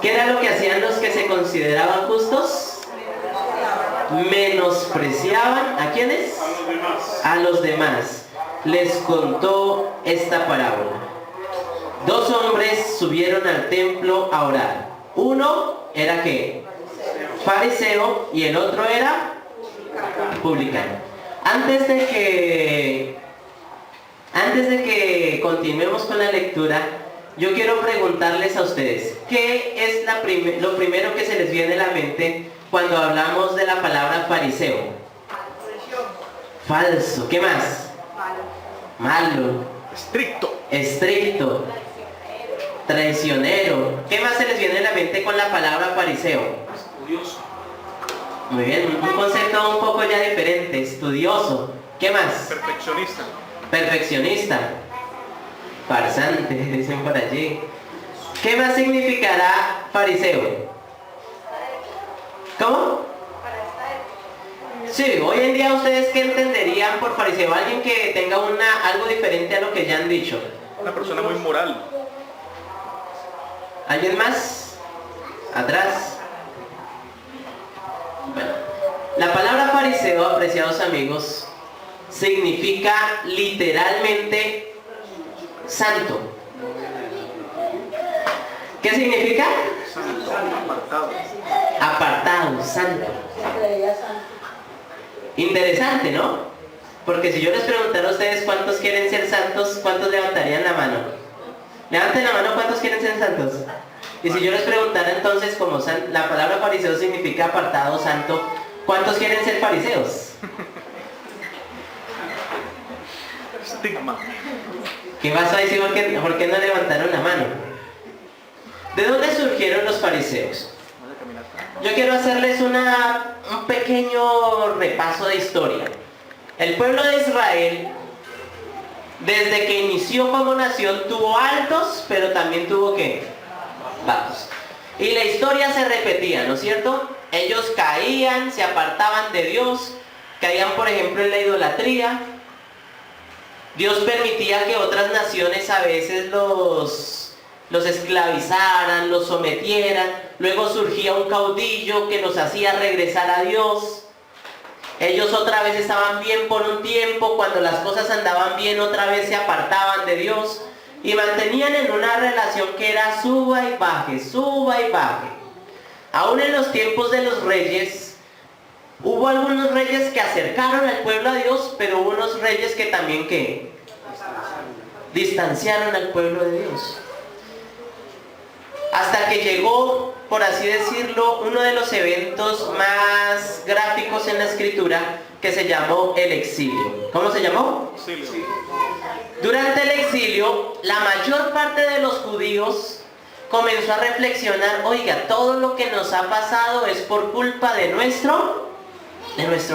¿Qué era lo que hacían los que se consideraban justos? Menospreciaban, ¿a quiénes? A los demás. A los demás. Les contó esta parábola. 2 hombres subieron al templo a orar. Uno era ¿qué? Fariseo, y el otro era publicano. Antes de que continuemos con la lectura, yo quiero preguntarles a ustedes, ¿qué es lo primero que se les viene a la mente cuando hablamos de la palabra fariseo? Falso. ¿Qué más? Malo. Estricto. Traicionero. ¿Qué más se les viene a la mente con la palabra fariseo? Estudioso. Muy bien, un concepto un poco ya diferente. Estudioso. ¿Qué más? Perfeccionista. Perfeccionista. Farsante, dicen por allí. ¿Qué más significará fariseo? ¿Cómo? Sí, hoy en día ustedes ¿qué entenderían por fariseo? Alguien que tenga algo diferente a lo que ya han dicho. Una persona muy moral. ¿Alguien más? ¿Atrás? Bueno, la palabra fariseo, apreciados amigos, significa literalmente santo. ¿Qué significa? Santo. Apartado. Apartado, santo. Interesante, ¿no? Porque si yo les preguntara a ustedes cuántos quieren ser santos, ¿cuántos levantarían la mano? Levanten la mano, ¿cuántos quieren ser santos? Y si yo les preguntara entonces, como la palabra fariseo significa apartado, santo, ¿cuántos quieren ser fariseos? Estigma. ¿Qué pasó ahí? Sí, ¿por qué no levantaron la mano? ¿De dónde surgieron los fariseos? Yo quiero hacerles un pequeño repaso de historia. El pueblo de Israel, desde que inició como nación, tuvo altos, pero también tuvo ¿qué? Bajos. Y la historia se repetía, ¿no es cierto? Ellos caían, se apartaban de Dios, caían por ejemplo en la idolatría. Dios permitía que otras naciones a veces los esclavizaran, los sometieran. Luego surgía un caudillo que los hacía regresar a Dios. Ellos otra vez estaban bien por un tiempo, cuando las cosas andaban bien otra vez se apartaban de Dios y mantenían en una relación que era suba y baje, suba y baje. Aún en los tiempos de los reyes, hubo algunos reyes que acercaron al pueblo a Dios, pero hubo unos reyes que también ¿qué? Distanciaron al pueblo de Dios. Hasta que llegó, por así decirlo, uno de los eventos más gráficos en la escritura, que se llamó el exilio. ¿Cómo se llamó? Exilio. Durante el exilio, la mayor parte de los judíos comenzó a reflexionar, oiga, todo lo que nos ha pasado es por culpa de nuestro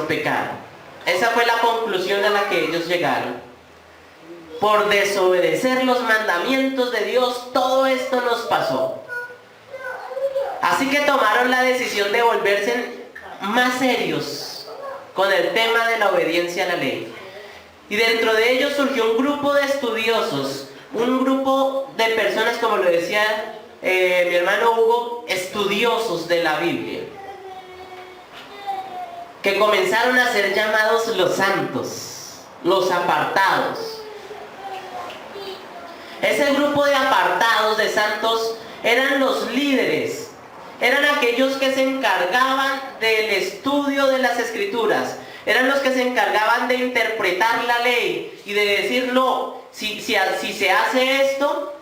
pecado. Esa fue la conclusión a la que ellos llegaron. Por desobedecer los mandamientos de Dios, todo esto nos pasó. Así que tomaron la decisión de volverse más serios con el tema de la obediencia a la ley. Y dentro de ellos surgió un grupo de estudiosos, un grupo de personas, como lo decía mi hermano Hugo, estudiosos de la Biblia, que comenzaron a ser llamados los santos, los apartados. Ese grupo de apartados, de santos, eran los líderes, eran aquellos que se encargaban del estudio de las escrituras, eran los que se encargaban de interpretar la ley y de decir, no, si se hace esto,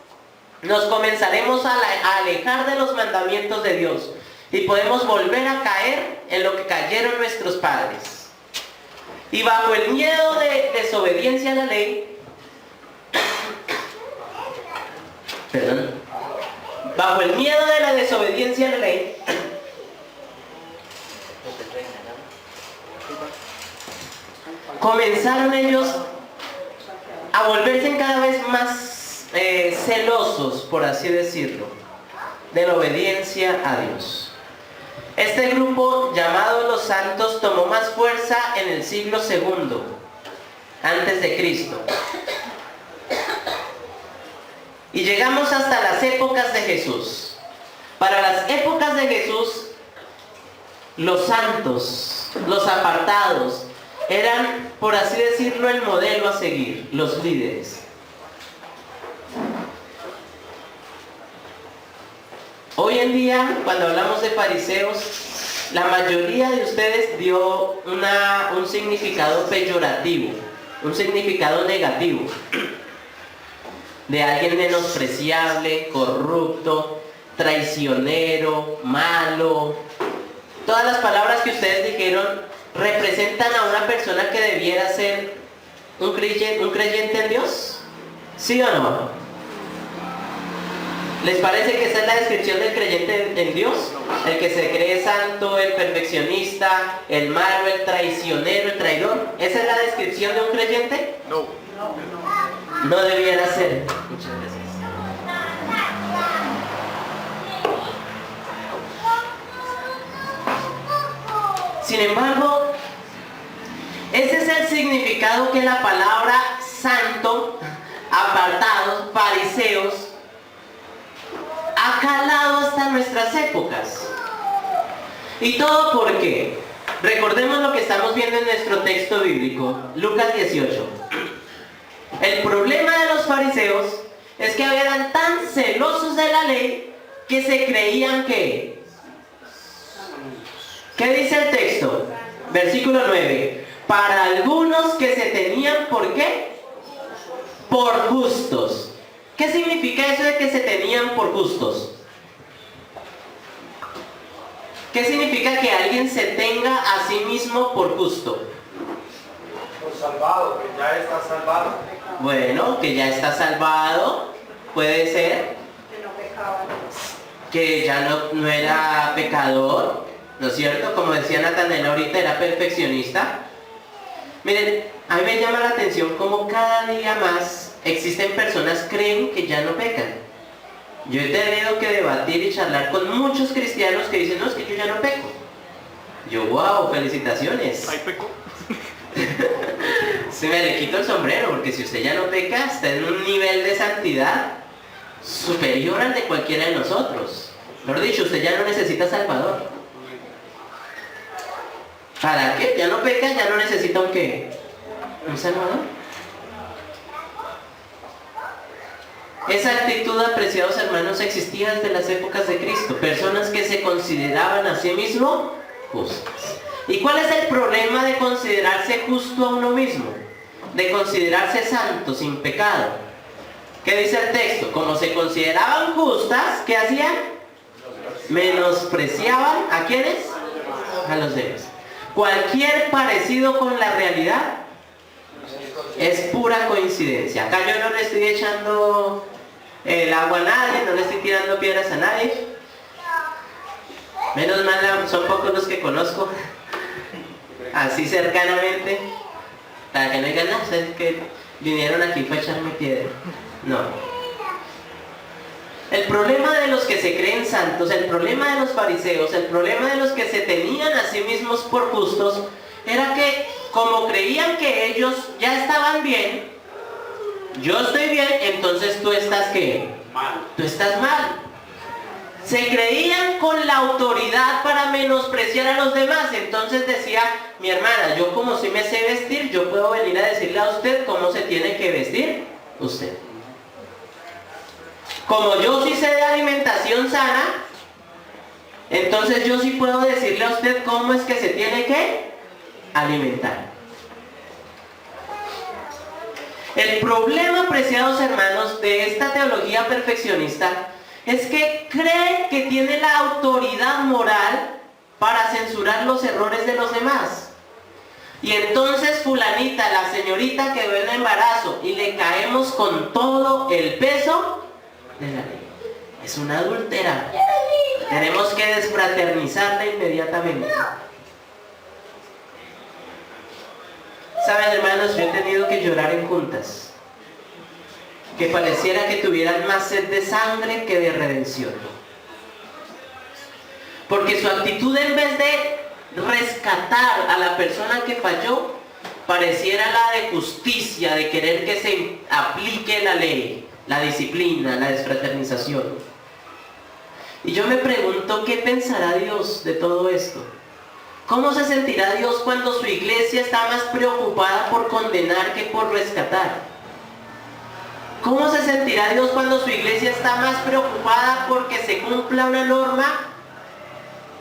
nos comenzaremos a alejar de los mandamientos de Dios y podemos volver a caer en lo que cayeron nuestros padres. Y bajo el miedo de desobediencia a la ley, bajo el miedo de la desobediencia a la ley, comenzaron ellos a volverse cada vez más celosos, por así decirlo, de la obediencia a Dios. Este grupo llamado los santos tomó más fuerza en el siglo II antes de Cristo. Y llegamos hasta las épocas de Jesús. Para las épocas de Jesús, los santos, los apartados, eran, por así decirlo, el modelo a seguir, los líderes. Hoy en día, cuando hablamos de fariseos, la mayoría de ustedes dio un significado peyorativo, un significado negativo, de alguien menospreciable, corrupto, traicionero, malo. Todas las palabras que ustedes dijeron representan a una persona que debiera ser un creyente en Dios. ¿Sí o no? ¿Les parece que esa es la descripción del creyente en Dios? El que se cree santo, el perfeccionista, el malo, el traicionero, el traidor. ¿Esa es la descripción de un creyente? No. No debiera ser. Muchas gracias. Sin embargo, ese es el significado que la palabra santo, apartados, fariseos, ha calado hasta nuestras épocas. ¿Y todo por qué? Recordemos lo que estamos viendo en nuestro texto bíblico, Lucas 18. El problema de los fariseos es que eran tan celosos de la ley que se creían que... ¿Qué dice el texto? Versículo 9. Para algunos que se tenían, ¿por qué? Por justos. ¿Qué significa eso de que se tenían por justos? ¿Qué significa que alguien se tenga a sí mismo por justo? Por salvado, que ya está salvado. Bueno, que ya está salvado, puede ser. Que no pecaba. Que ya no era pecador, ¿no es cierto? Como decía Nathanael ahorita, era perfeccionista. Miren, a mí me llama la atención cómo cada día más existen personas que creen que ya no pecan. Yo he tenido que debatir y charlar con muchos cristianos que dicen, no, es que yo ya no peco. Yo, wow, felicitaciones. Ahí pecó. Se me le quito el sombrero, porque si usted ya no peca, está en un nivel de santidad superior al de cualquiera de nosotros. Mejor dicho, usted ya no necesita Salvador. ¿Para qué? Ya no peca, ya no necesita un qué. ¿Un Salvador? Esa actitud, apreciados hermanos, existía desde las épocas de Cristo. Personas que se consideraban a sí mismos justas. ¿Y cuál es el problema de considerarse justo a uno mismo? De considerarse santo, sin pecado. ¿Qué dice el texto? Como se consideraban justas, ¿qué hacían? Menospreciaban ¿a quiénes? A los demás. Cualquier parecido con la realidad es pura coincidencia. Acá yo no le estoy echando el agua a nadie, no le estoy tirando piedras a nadie. Menos mal, son pocos los que conozco así cercanamente, para que no digan nada, es que vinieron aquí para echarme piedra. No. El problema de los que se creen santos, el problema de los fariseos, el problema de los que se tenían a sí mismos por justos, era que como creían que ellos ya estaban bien, yo estoy bien, entonces tú estás ¿qué? Mal. Tú estás mal. Se creían con la autoridad para menospreciar a los demás. Entonces decía, mi hermana, yo como si me sé vestir, yo puedo venir a decirle a usted cómo se tiene que vestir usted. Como yo sí sé de alimentación sana, entonces yo sí puedo decirle a usted cómo es que se tiene que alimentar. El problema, apreciados hermanos, de esta teología perfeccionista es que cree que tiene la autoridad moral para censurar los errores de los demás. Y entonces fulanita, la señorita quedó en embarazo y le caemos con todo el peso de la ley. Es una adúltera. Tenemos que desfraternizarla inmediatamente. Saben, hermanos, yo he tenido que llorar en juntas que pareciera que tuvieran más sed de sangre que de redención, porque su actitud, en vez de rescatar a la persona que falló, pareciera la de justicia, de querer que se aplique la ley, la disciplina, la desfraternización. Y yo me pregunto, ¿qué pensará Dios de todo esto? ¿Cómo se sentirá Dios cuando su iglesia está más preocupada por condenar que por rescatar? ¿Cómo se sentirá Dios cuando su iglesia está más preocupada porque se cumpla una norma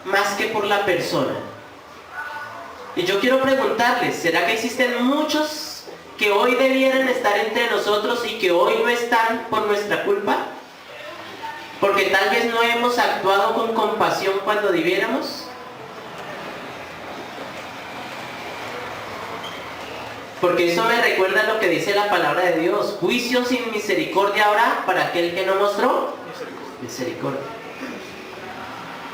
más que por la persona? Y yo quiero preguntarles, ¿será que existen muchos que hoy debieran estar entre nosotros y que hoy no están por nuestra culpa? Porque tal vez no hemos actuado con compasión cuando debiéramos. Porque eso me recuerda lo que dice la palabra de Dios. Juicio sin misericordia habrá para aquel que no mostró misericordia.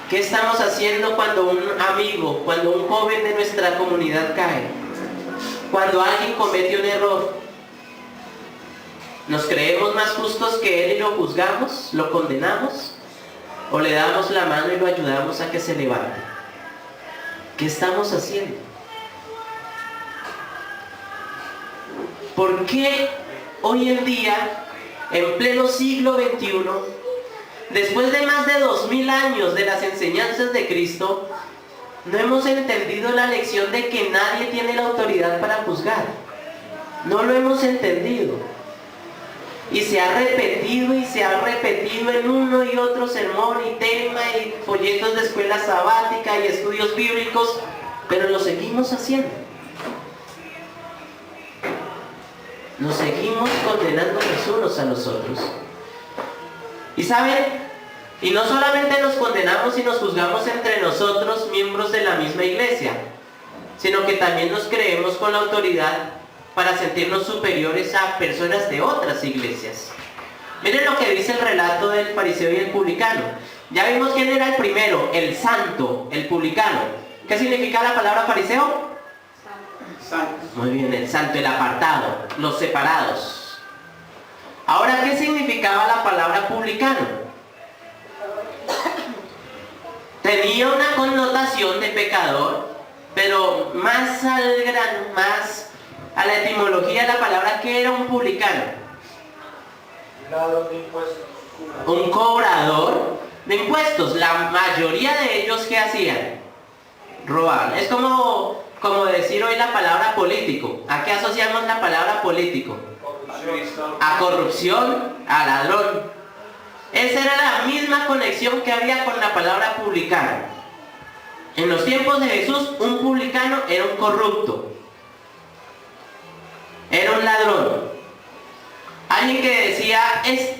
¿Qué estamos haciendo cuando un amigo, cuando un joven de nuestra comunidad cae? Cuando alguien comete un error. ¿Nos creemos más justos que él y lo juzgamos? ¿Lo condenamos? ¿O le damos la mano y lo ayudamos a que se levante? ¿Qué estamos haciendo? ¿Por qué hoy en día, en pleno siglo XXI, después de más de 2000 años de las enseñanzas de Cristo, no hemos entendido la lección de que nadie tiene la autoridad para juzgar? No lo hemos entendido. Y se ha repetido y se ha repetido en uno y otro sermón y tema y folletos de escuela sabática y estudios bíblicos, pero lo seguimos haciendo. Nos seguimos condenándonos unos a los otros. Y saben, y no solamente nos condenamos y nos juzgamos entre nosotros, miembros de la misma iglesia, sino que también nos creemos con la autoridad para sentirnos superiores a personas de otras iglesias. Miren lo que dice el relato del fariseo y el publicano. Ya vimos quién era el primero, el santo, el publicano. ¿Qué significa la palabra fariseo? Santo. Muy bien, el santo, el apartado, los separados. Ahora, ¿qué significaba la palabra publicano? Tenía una connotación de pecador, pero más al grano, más a la etimología de la palabra, ¿qué era un publicano? Ladrón de impuestos. Un cobrador de impuestos. La mayoría de ellos, ¿qué hacían? Robaban. Es como decir hoy la palabra político. ¿A qué asociamos la palabra político? Corrupción. A corrupción, a ladrón. Esa era la misma conexión que había con la palabra publicano. En los tiempos de Jesús, un publicano era un corrupto. Era un ladrón. Alguien que decía,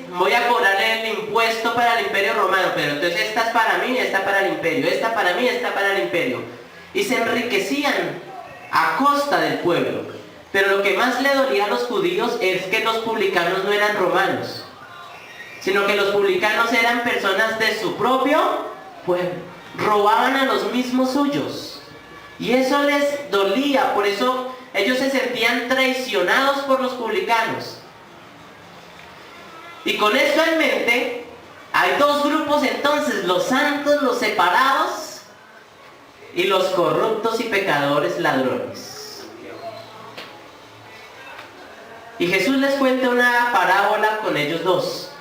voy a cobrarle el impuesto para el imperio romano, pero entonces esta es para mí y esta para el imperio, esta para mí y esta para el imperio. Y se enriquecían a costa del pueblo. Pero lo que más le dolía a los judíos es que los publicanos no eran romanos, sino que los publicanos eran personas de su propio pueblo. Robaban a los mismos suyos. Y eso les dolía, por eso ellos se sentían traicionados por los publicanos. Y con esto en mente, hay dos grupos entonces, los santos, los separados, y los corruptos y pecadores ladrones. Y Jesús les cuenta una parábola con ellos dos.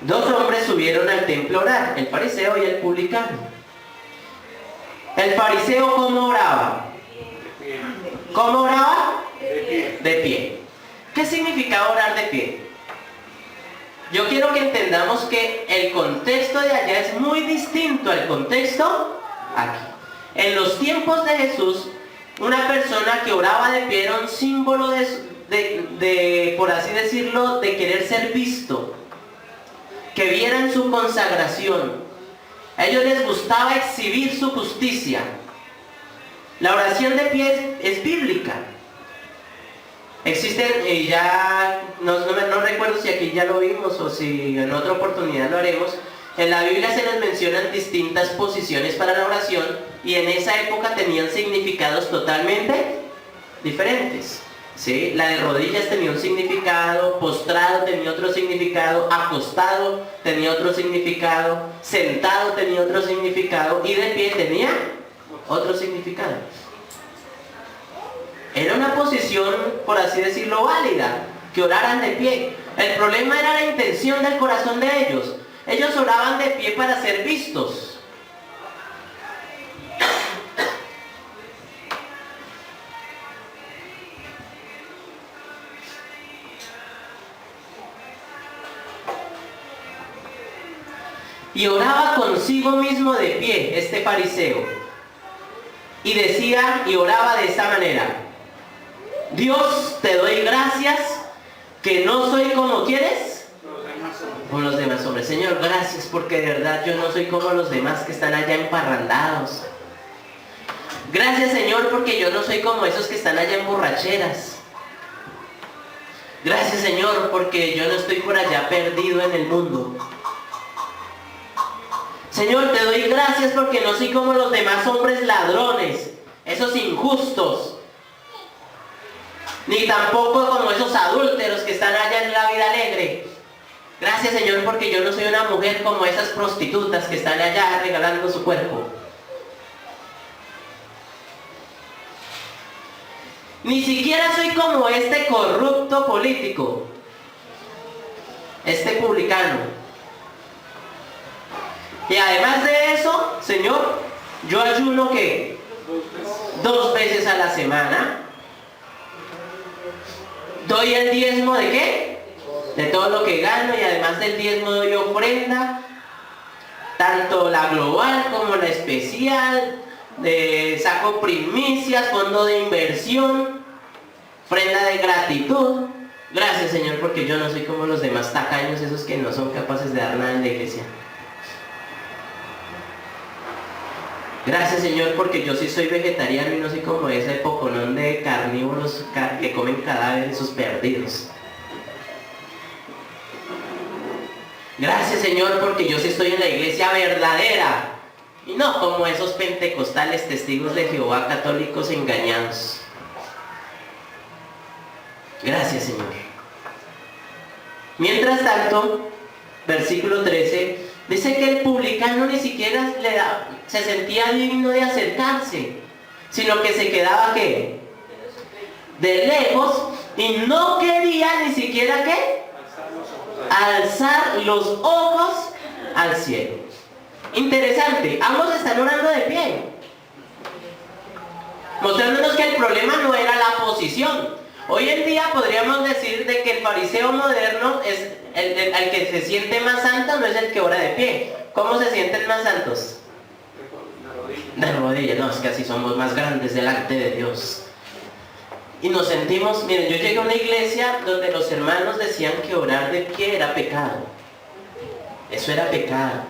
Dos hombres subieron al templo a orar, el fariseo y el publicano. El fariseo, ¿cómo oraba? ¿Cómo oraba? De pie. ¿Qué significa orar de pie? Yo quiero que entendamos que el contexto de allá es muy distinto al contexto aquí. En los tiempos de Jesús, una persona que oraba de pie era un símbolo de, por así decirlo, de querer ser visto, que vieran su consagración. A ellos les gustaba exhibir su justicia. La oración de pie es bíblica. Existen, ya no recuerdo si aquí ya lo vimos o si en otra oportunidad lo haremos. En la Biblia se nos mencionan distintas posiciones para la oración y en esa época tenían significados totalmente diferentes. ¿Sí? La de rodillas tenía un significado, postrado tenía otro significado, acostado tenía otro significado, sentado tenía otro significado y de pie tenía otro significado. Era una posición, por así decirlo, válida, que oraran de pie. El problema era la intención del corazón de ellos. Ellos oraban de pie para ser vistos. Y oraba consigo mismo de pie, este fariseo. Y decía y oraba de esta manera: Dios, te doy gracias que no soy como ¿quieres? Como los demás hombres. Señor, gracias porque de verdad yo no soy como los demás que están allá emparrandados. Gracias, Señor, porque yo no soy como esos que están allá en borracheras. Gracias, Señor, porque yo no estoy por allá perdido en el mundo. Señor, te doy gracias porque no soy como los demás hombres ladrones, esos injustos, ni tampoco como esos adúlteros que están allá en la vida alegre. Gracias, Señor, porque yo no soy una mujer como esas prostitutas que están allá regalando su cuerpo. Ni siquiera soy como este corrupto político, este publicano. Y además de eso, Señor, yo ayuno ¿qué? 2 veces a la semana. Doy el diezmo ¿de qué? De todo lo que gano, y además del diezmo doy ofrenda, tanto la global como la especial, saco primicias, fondo de inversión, ofrenda de gratitud. Gracias, Señor, porque yo no soy como los demás tacaños, esos que no son capaces de dar nada en la iglesia. Gracias, Señor, porque yo sí soy vegetariano y no soy como ese poconón de carnívoros que comen cadáveres, esos perdidos. Gracias, Señor, porque yo sí estoy en la iglesia verdadera y no como esos pentecostales testigos de Jehová católicos engañados. Gracias, Señor. Mientras tanto, versículo 13, dice que el publicano ni siquiera se sentía digno de acercarse, sino que se quedaba ¿qué? De lejos, y no quería ni siquiera ¿qué? Alzar los ojos al cielo. Interesante, ambos están orando de pie, mostrándonos que el problema no era la posición. Hoy en día podríamos decir de que el fariseo moderno es el que se siente más santo, no es el que ora de pie. ¿Cómo se sienten más santos? De rodillas. No, es que así somos más grandes delante de Dios. Y nos sentimos, miren, yo llegué a una iglesia donde los hermanos decían que orar de pie era pecado. Eso era pecado.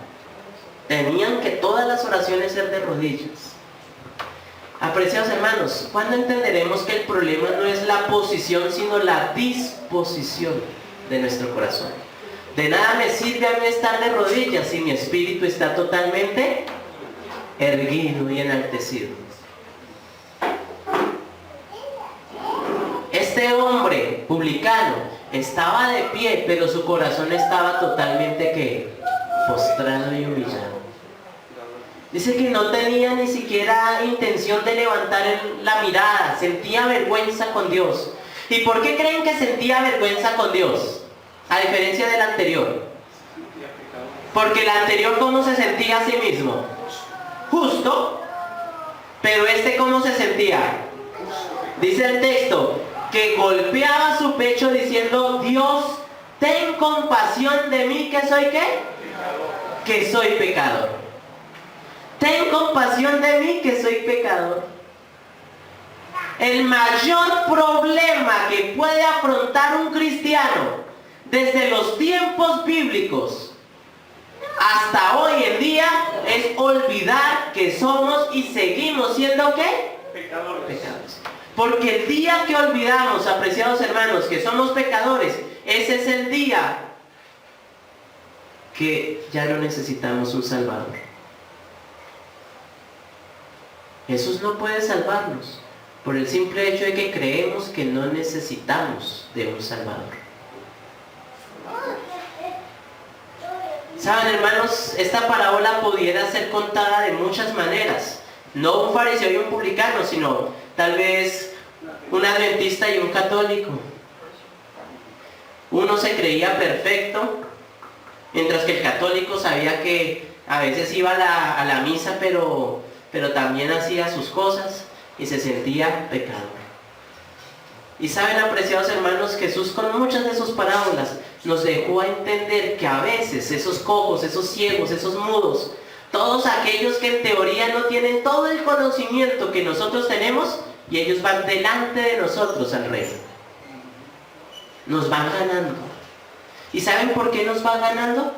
Tenían que todas las oraciones ser de rodillas. Apreciados hermanos, ¿cuándo entenderemos que el problema no es la posición, sino la disposición de nuestro corazón? De nada me sirve a mí estar de rodillas si mi espíritu está totalmente erguido y enaltecido. Este hombre publicano estaba de pie, pero su corazón estaba totalmente ¿qué? Postrado y humillado. Dice que no tenía ni siquiera intención de levantar la mirada, sentía vergüenza con Dios. ¿Y por qué creen que sentía vergüenza con Dios? A diferencia del anterior. Porque el anterior, ¿cómo se sentía a sí mismo? Justo. Pero este, ¿cómo se sentía? Dice el texto, que golpeaba su pecho diciendo: Dios, ten compasión de mí, que soy ¿qué? Que soy pecador. Ten compasión de mí, que soy pecador. El mayor problema que puede afrontar un cristiano desde los tiempos bíblicos hasta hoy en día es olvidar que somos y seguimos siendo ¿qué? Pecadores. Porque el día que olvidamos, apreciados hermanos, que somos pecadores, ese es el día que ya no necesitamos un Salvador. Jesús no puede salvarnos por el simple hecho de que creemos que no necesitamos de un Salvador. Saben, hermanos, esta parábola pudiera ser contada de muchas maneras. No un fariseo y un publicano, sino tal vez un adventista y un católico. Uno se creía perfecto, Mientras que el católico sabía que a veces iba a la misa, pero también hacía sus cosas y se sentía pecador. Y saben, apreciados hermanos, Jesús con muchas de sus parábolas nos dejó a entender que a veces esos cojos, esos ciegos, esos mudos, todos aquellos que en teoría no tienen todo el conocimiento que nosotros tenemos, y ellos van delante de nosotros al reino. Nos van ganando. ¿Y saben por qué nos van ganando?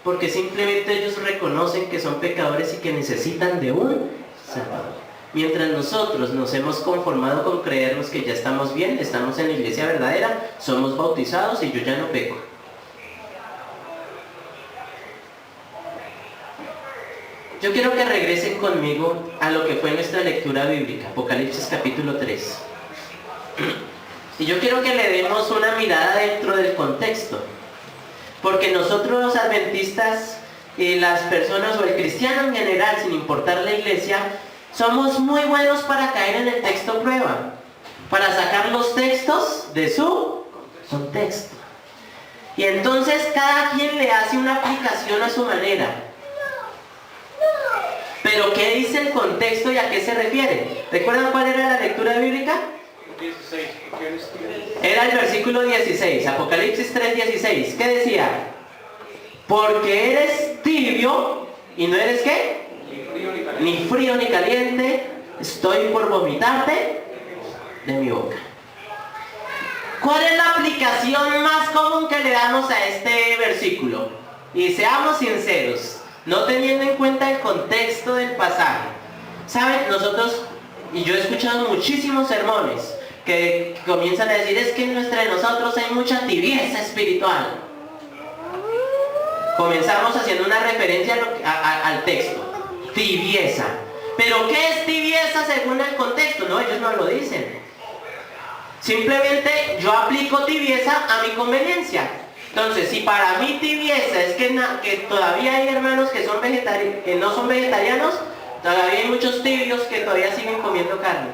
Porque simplemente ellos reconocen que son pecadores y que necesitan de un Salvador. Mientras nosotros nos hemos conformado con creernos que ya estamos bien, estamos en la iglesia verdadera, somos bautizados y yo ya no peco. Yo quiero que regresen conmigo a lo que fue nuestra lectura bíblica, Apocalipsis capítulo 3. Y yo quiero que le demos una mirada dentro del contexto. Porque nosotros los adventistas y las personas o el cristiano en general, sin importar la iglesia, somos muy buenos para caer en el texto prueba, para sacar los textos de su contexto. Y entonces cada quien le hace una aplicación a su manera. Pero ¿qué dice el contexto y a qué se refiere? ¿Recuerdan cuál era la lectura bíblica? 16. Era el versículo 16, Apocalipsis 3:16. ¿Qué decía? Porque eres tibio y no eres ¿qué? Ni frío ni caliente, estoy por vomitarte de mi boca. ¿Cuál es la aplicación más común que le damos a este versículo? Y seamos sinceros, no teniendo en cuenta el contexto del pasaje. ¿Saben? Nosotros, y yo he escuchado muchísimos sermones que comienzan a decir, es que entre nosotros hay mucha tibieza espiritual. Comenzamos haciendo una referencia al texto. Tibieza. ¿Pero qué es tibieza según el contexto? No, ellos no lo dicen. Simplemente yo aplico tibieza a mi conveniencia. Entonces, si para mí tibieza es que todavía hay hermanos que no son vegetarianos, todavía hay muchos tibios que todavía siguen comiendo carne.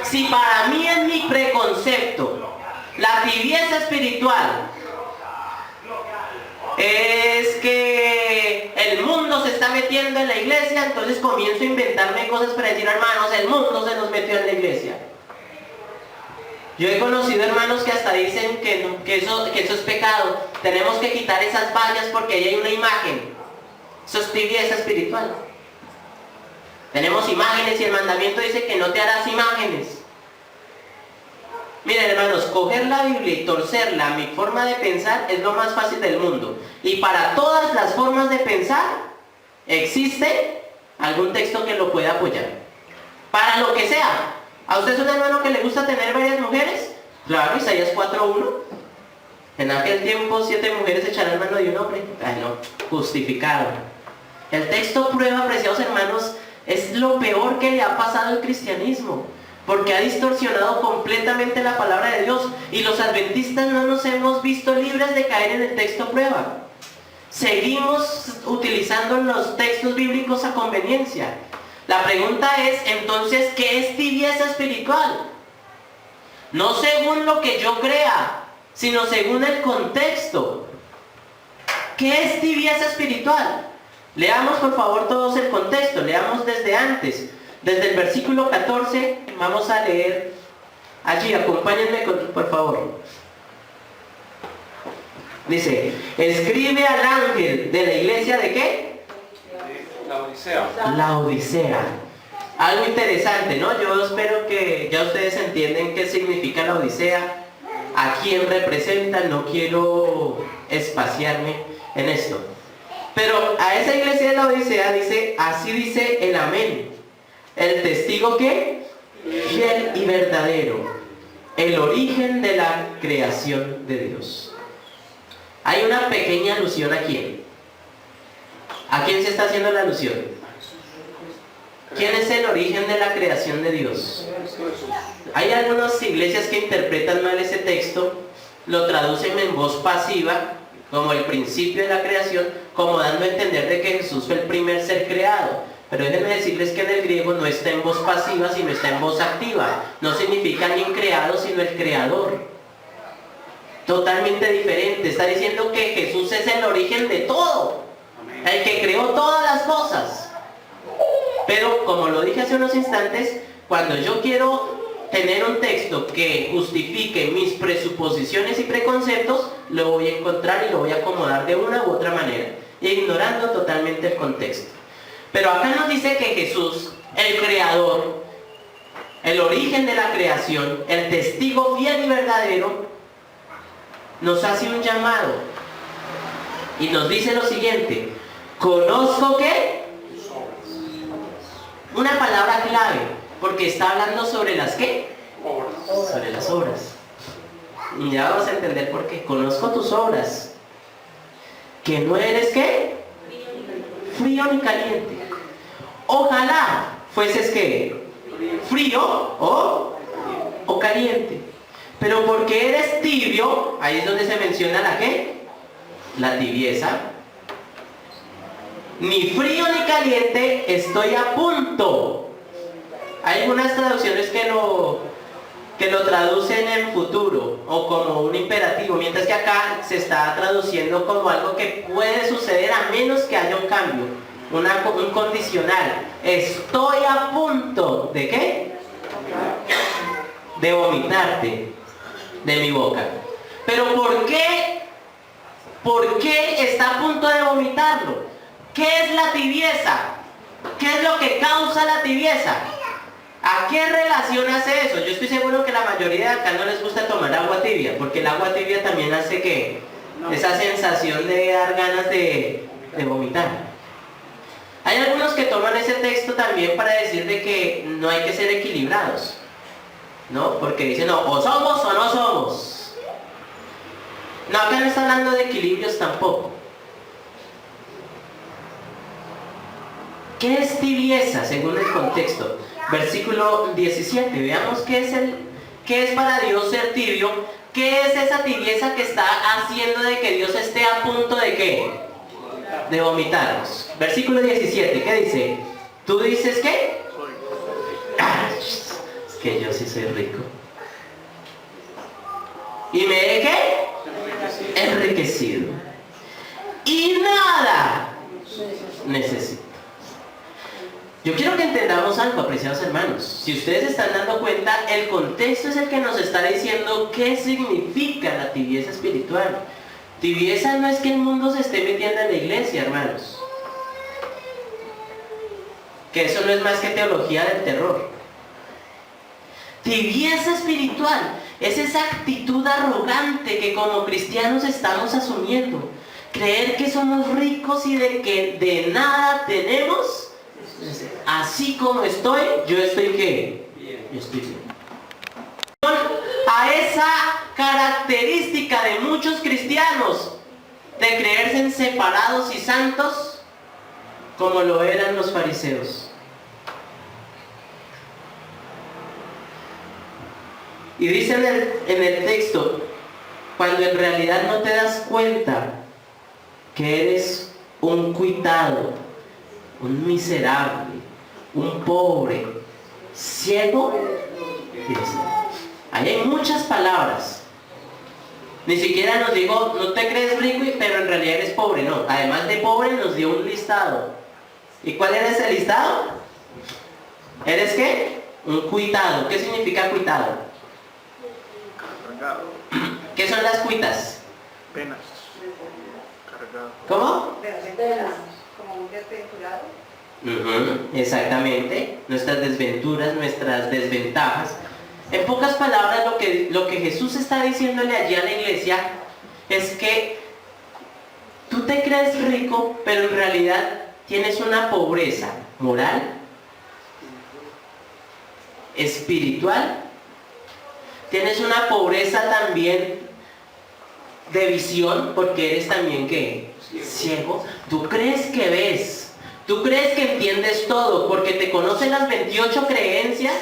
Si para mí en mi preconcepto la tibieza espiritual es que el mundo se está metiendo en la iglesia, entonces comienzo a inventarme cosas para decir, hermanos, el mundo se nos metió en la iglesia. Yo he conocido hermanos que hasta dicen que eso es pecado, tenemos que quitar esas vallas porque ahí hay una imagen. Eso es tibieza espiritual. Tenemos imágenes y el mandamiento dice que no te harás imágenes. Miren, hermanos, coger la Biblia y torcerla a mi forma de pensar es lo más fácil del mundo. Y para todas las formas de pensar existe algún texto que lo pueda apoyar. Para lo que sea. ¿A usted es un hermano que le gusta tener varias mujeres? Claro, Isaías 4:1. En aquel tiempo 7 mujeres echarán mano de un hombre. Ay no, justificado. El texto prueba, preciados hermanos, es lo peor que le ha pasado al cristianismo. Porque ha distorsionado completamente la palabra de Dios. Y los adventistas no nos hemos visto libres de caer en el texto prueba. Seguimos utilizando los textos bíblicos a conveniencia. La pregunta es, entonces, ¿qué es tibieza espiritual? No según lo que yo crea, sino según el contexto. ¿Qué es tibieza espiritual? Leamos por favor todos el contexto, leamos desde antes. Desde el versículo 14 vamos a leer allí, acompáñenme por favor. Dice, escribe al ángel de la iglesia ¿de qué? La Odisea. La Odisea. Algo interesante, ¿no? Yo espero que ya ustedes entienden qué significa la Odisea, a quién representa, no quiero espaciarme en esto. Pero a esa iglesia de la Odisea dice, así dice el amén. El testigo ¿qué? Fiel y verdadero. El origen de la creación de Dios. Hay una pequeña alusión aquí. ¿A quién se está haciendo la alusión? ¿Quién es el origen de la creación de Dios? Hay algunas iglesias que interpretan mal ese texto, lo traducen en voz pasiva, como el principio de la creación, como dando a entender de que Jesús fue el primer ser creado. Pero déjenme decirles que en el griego no está en voz pasiva, sino está en voz activa. No significa ni creado, sino el creador. totalmente diferente. Está diciendo que Jesús es el origen de todo, el que creó todas las cosas. Pero como lo dije hace unos instantes, cuando yo quiero tener un texto que justifique mis presuposiciones y preconceptos, lo voy a encontrar y lo voy a acomodar de una u otra manera, ignorando totalmente el contexto. Pero acá nos dice que Jesús, el creador, el origen de la creación, el testigo fiel y verdadero, nos hace un llamado y nos dice lo siguiente: conozco que una palabra clave, porque está hablando sobre las ¿qué? Obras. Sobre las obras. Y ya vamos a entender por qué. Conozco tus obras, que no eres ¿qué? Frío ni caliente. Ojalá fueses ¿qué? Frío o caliente. Pero porque eres tibio, ahí es donde se menciona la ¿qué? La tibieza. Ni frío ni caliente, estoy a punto. Hay algunas traducciones que lo traducen en futuro o como un imperativo, mientras que acá se está traduciendo como algo que puede suceder a menos que haya un cambio, un condicional. Estoy a punto ¿de qué? De vomitarte de mi boca. Pero ¿por qué? ¿Por qué está a punto de vomitarlo? ¿Qué es la tibieza? ¿Qué es lo que causa la tibieza? ¿A qué relación hace eso? Yo estoy seguro que la mayoría de acá no les gusta tomar agua tibia, porque el agua tibia también hace que esa sensación de dar ganas de vomitar. Hay algunos que toman ese texto también para decir de que no hay que ser equilibrados, ¿no? Porque dicen, no, o somos o no somos. No, acá no está hablando de equilibrios tampoco. ¿Qué es tibieza según el contexto? Versículo 17, veamos qué es para Dios ser tibio. ¿Qué es esa tibieza que está haciendo de que Dios esté a punto de qué? De vomitarnos. Versículo 17, ¿qué dice? ¿Tú dices qué? Es que yo sí soy rico. ¿Y me he qué? Enriquecido. Y nada necesito. Yo quiero que entendamos algo, apreciados hermanos. Si ustedes se están dando cuenta, el contexto es el que nos está diciendo qué significa la tibieza espiritual. Tibieza no es que el mundo se esté metiendo en la iglesia, hermanos. Que eso no es más que teología del terror. Tibieza espiritual es esa actitud arrogante que como cristianos estamos asumiendo. Creer que somos ricos y de que de nada tenemos. Así como estoy, yo estoy ¿qué? Yo estoy bien. A esa característica de muchos cristianos de creerse separados y santos como lo eran los fariseos. Y dice en el texto, cuando en realidad no te das cuenta que eres un cuitado, un miserable, un pobre, ciego. Ahí hay muchas palabras. Ni siquiera nos dijo, no te crees rico, pero en realidad eres pobre. No, además de pobre nos dio un listado. ¿Y cuál era ese listado? ¿Eres qué? Un cuitado. ¿Qué significa cuitado? Cargado. ¿Qué son las cuitas? Penas. Cargado. ¿Cómo? Penas, como un desventurado. Exactamente, nuestras desventuras, nuestras desventajas. En pocas palabras, lo que Jesús está diciéndole allí a la iglesia es que tú te crees rico, pero en realidad tienes una pobreza moral, espiritual, tienes una pobreza también de visión, porque eres también ¿qué? Ciego. Tú crees que ves. Tú crees que entiendes todo porque te conocen las 28 creencias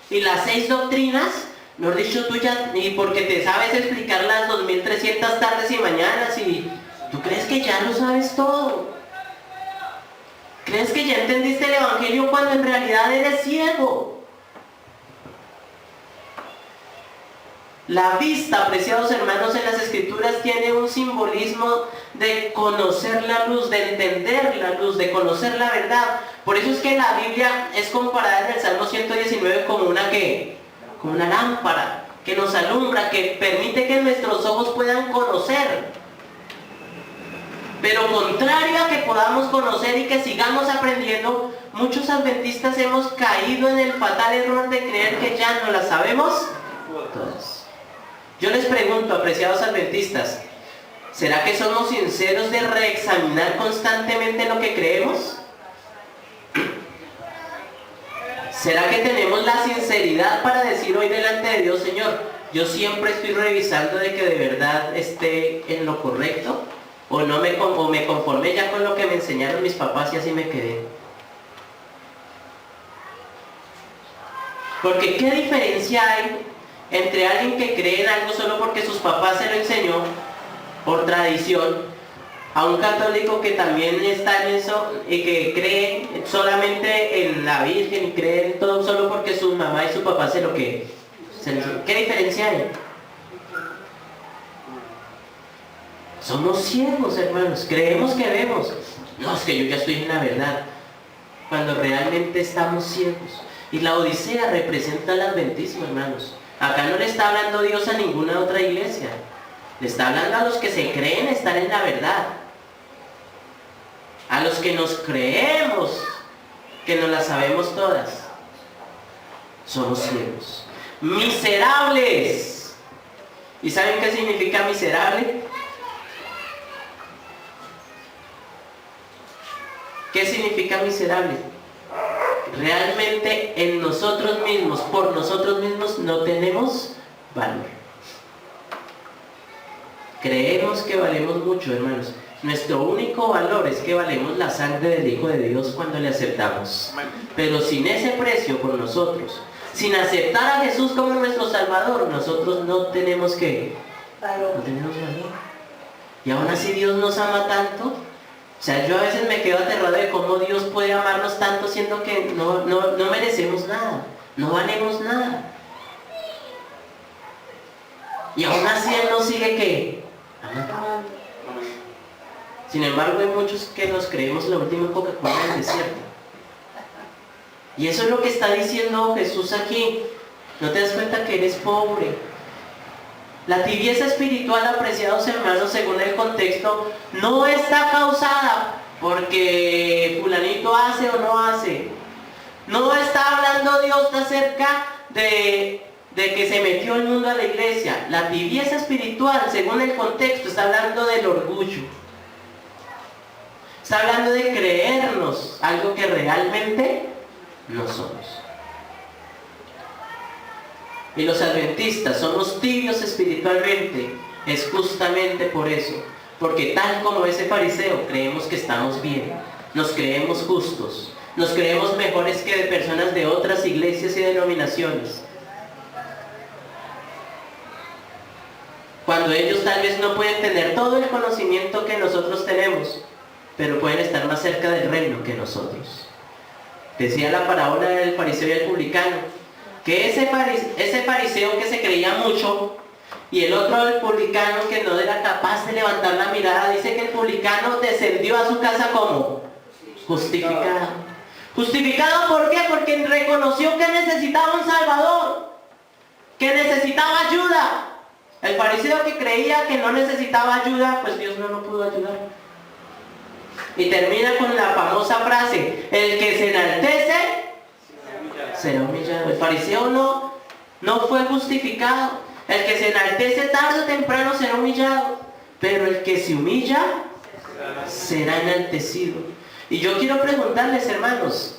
y las 6 doctrinas, mejor dicho, tú ya, y porque te sabes explicar las 2300 tardes y mañanas, y tú crees que ya lo sabes todo. Crees que ya entendiste el evangelio cuando en realidad eres ciego. La vista, apreciados hermanos, en las Escrituras tiene un simbolismo de conocer la luz, de entender la luz, de conocer la verdad. Por eso es que la Biblia es comparada en el Salmo 119 como como una lámpara que nos alumbra, que permite que nuestros ojos puedan conocer. Pero contrario a que podamos conocer y que sigamos aprendiendo, muchos adventistas hemos caído en el fatal error de creer que ya no la sabemos todas. Yo les pregunto, apreciados adventistas, ¿será que somos sinceros de reexaminar constantemente lo que creemos? ¿Será que tenemos la sinceridad para decir hoy delante de Dios, Señor, yo siempre estoy revisando de que de verdad esté en lo correcto? ¿O me conformé ya con lo que me enseñaron mis papás y así me quedé? Porque ¿qué diferencia hay entre alguien que cree en algo solo porque sus papás se lo enseñó por tradición, a un católico que también está en eso y que cree solamente en la Virgen y cree en todo solo porque su mamá y su papá se lo enseñó? ¿Qué diferencia hay? Somos ciegos, hermanos, creemos que vemos. No, es que yo ya estoy en la verdad, cuando realmente estamos ciegos. Y la Odisea representa el adventismo, hermanos. Acá no le está hablando Dios a ninguna otra iglesia. Le está hablando a los que se creen estar en la verdad. A los que nos creemos que nos las sabemos todas. Somos ciegos. Miserables. ¿Y saben qué significa miserable? ¿Qué significa miserable? Realmente en nosotros mismos, por nosotros mismos, no tenemos valor. Creemos que valemos mucho, hermanos. Nuestro único valor es que valemos la sangre del Hijo de Dios cuando le aceptamos. Pero sin ese precio por nosotros, sin aceptar a Jesús como nuestro Salvador, nosotros no tenemos valor. Y aún así Dios nos ama tanto. O sea, yo a veces me quedo aterrado de cómo Dios puede amarnos tanto siendo que no merecemos nada, no valemos nada. Y aún así Él nos sigue amando. Sin embargo, hay muchos que nos creemos la última Coca-Cola del desierto. Y eso es lo que está diciendo Jesús aquí. ¿No te das cuenta que eres pobre? La tibieza espiritual, apreciados hermanos, según el contexto, no está causada porque fulanito hace o no hace. No está hablando Dios acerca de que se metió el mundo a la iglesia. La tibieza espiritual, según el contexto, está hablando del orgullo. Está hablando de creernos algo que realmente no somos. Y los adventistas somos tibios espiritualmente, es justamente por eso, porque tal como ese fariseo creemos que estamos bien, nos creemos justos, nos creemos mejores que de personas de otras iglesias y denominaciones. Cuando ellos tal vez no pueden tener todo el conocimiento que nosotros tenemos, pero pueden estar más cerca del reino que nosotros. Decía la parábola del fariseo y el publicano, que ese fariseo que se creía mucho y el otro, el publicano, que no era capaz de levantar la mirada, dice que el publicano descendió a su casa como justificado. ¿Justificado por qué? Porque reconoció que necesitaba un Salvador, que necesitaba ayuda. El fariseo que creía que no necesitaba ayuda, pues Dios no lo pudo ayudar. Y termina con la famosa frase, el que se enaltece será humillado. El fariseo no fue justificado. El que se enaltece tarde o temprano será humillado. Pero el que se humilla será enaltecido. Y yo quiero preguntarles, hermanos,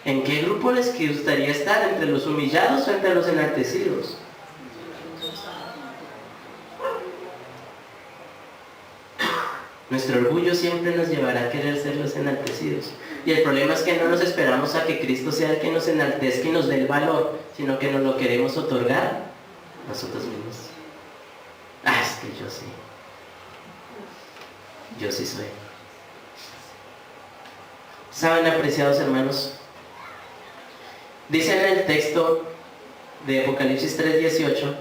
¿en qué grupo les gustaría estar? ¿Entre los humillados o entre los enaltecidos? Nuestro orgullo siempre nos llevará a querer ser los enaltecidos. Y el problema es que no nos esperamos a que Cristo sea el que nos enaltezca y nos dé el valor, sino que nos lo queremos otorgar nosotros mismos. Es que yo sí. Yo sí soy. ¿Saben, apreciados hermanos? Dice en el texto de Apocalipsis 3:18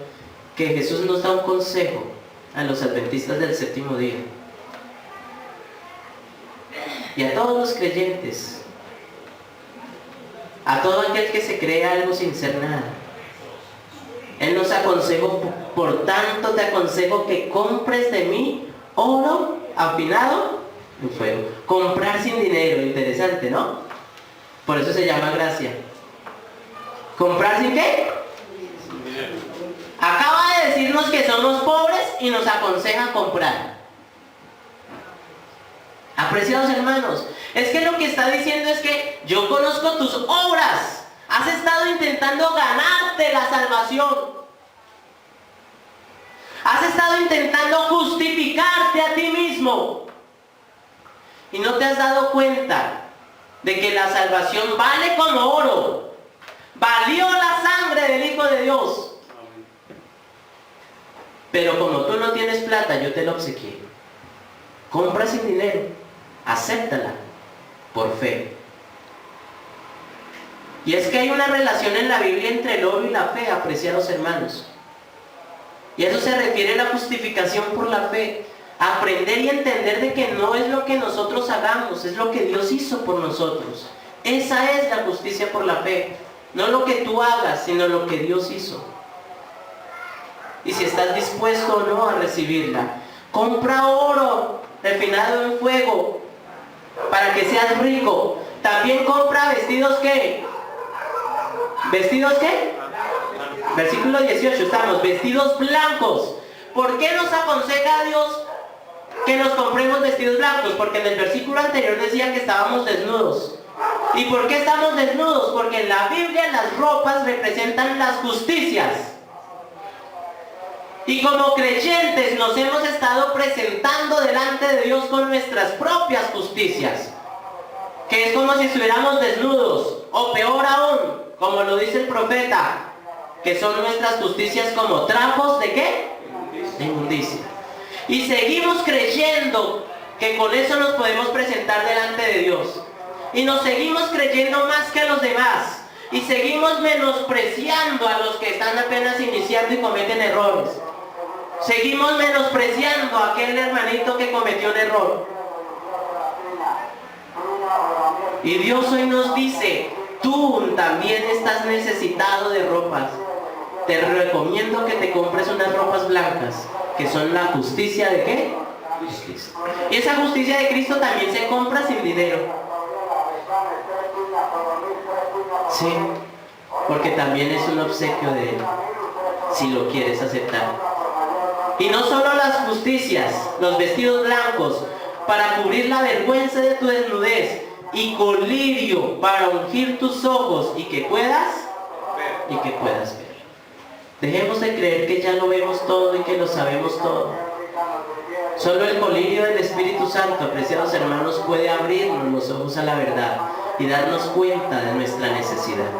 que Jesús nos da un consejo a los adventistas del séptimo día y a todos los creyentes, a todo aquel que se cree algo sin ser nada. Él nos aconsejó: por tanto te aconsejo que compres de mí oro afinado en fuego. Comprar sin dinero, interesante, ¿no? Por eso se llama gracia. ¿Comprar sin qué? Sin dinero. Acaba de decirnos que somos pobres y nos aconseja comprar. Apreciados hermanos, es que lo que está diciendo es que yo conozco tus obras. Has estado intentando ganarte la salvación. Has estado intentando justificarte a ti mismo. Y no te has dado cuenta de que la salvación vale como oro. Valió la sangre del Hijo de Dios. Pero como tú no tienes plata, yo te la obsequié. Compra sin dinero. Acéptala por fe. Y es que hay una relación en la Biblia entre el oro y la fe, apreciados hermanos. Y a eso se refiere la justificación por la fe. Aprender y entender de que no es lo que nosotros hagamos, es lo que Dios hizo por nosotros. Esa es la justicia por la fe. No lo que tú hagas, sino lo que Dios hizo. Y si estás dispuesto o no a recibirla. Compra oro refinado en fuego para que seas rico. También compra vestidos ¿qué? ¿Vestidos qué? Versículo 18 estamos, vestidos blancos. ¿Por qué nos aconseja Dios que nos compremos vestidos blancos? Porque en el versículo anterior decía que estábamos desnudos. ¿Y por qué estamos desnudos? Porque en la Biblia las ropas representan las justicias. Y como creyentes nos hemos estado presentando delante de Dios con nuestras propias justicias. Que es como si estuviéramos desnudos. O peor aún, como lo dice el profeta, que son nuestras justicias como trapos ¿de qué? De inmundicia. Y seguimos creyendo que con eso nos podemos presentar delante de Dios. Y nos seguimos creyendo más que los demás. Y seguimos menospreciando a los que están apenas iniciando y cometen errores. Seguimos menospreciando a aquel hermanito que cometió un error. Y Dios hoy nos dice: tú también estás necesitado de ropas. Te recomiendo que te compres unas ropas blancas, que son la justicia ¿de qué? Justicia. Y esa justicia de Cristo también se compra sin dinero. Sí, porque también es un obsequio de Él, si lo quieres aceptar. Y no solo las justicias, los vestidos blancos, para cubrir la vergüenza de tu desnudez, y colirio para ungir tus ojos, y que puedas ver. Dejemos de creer que ya lo vemos todo y que lo sabemos todo. Solo el colirio del Espíritu Santo, apreciados hermanos, puede abrirnos los ojos a la verdad y darnos cuenta de nuestra necesidad.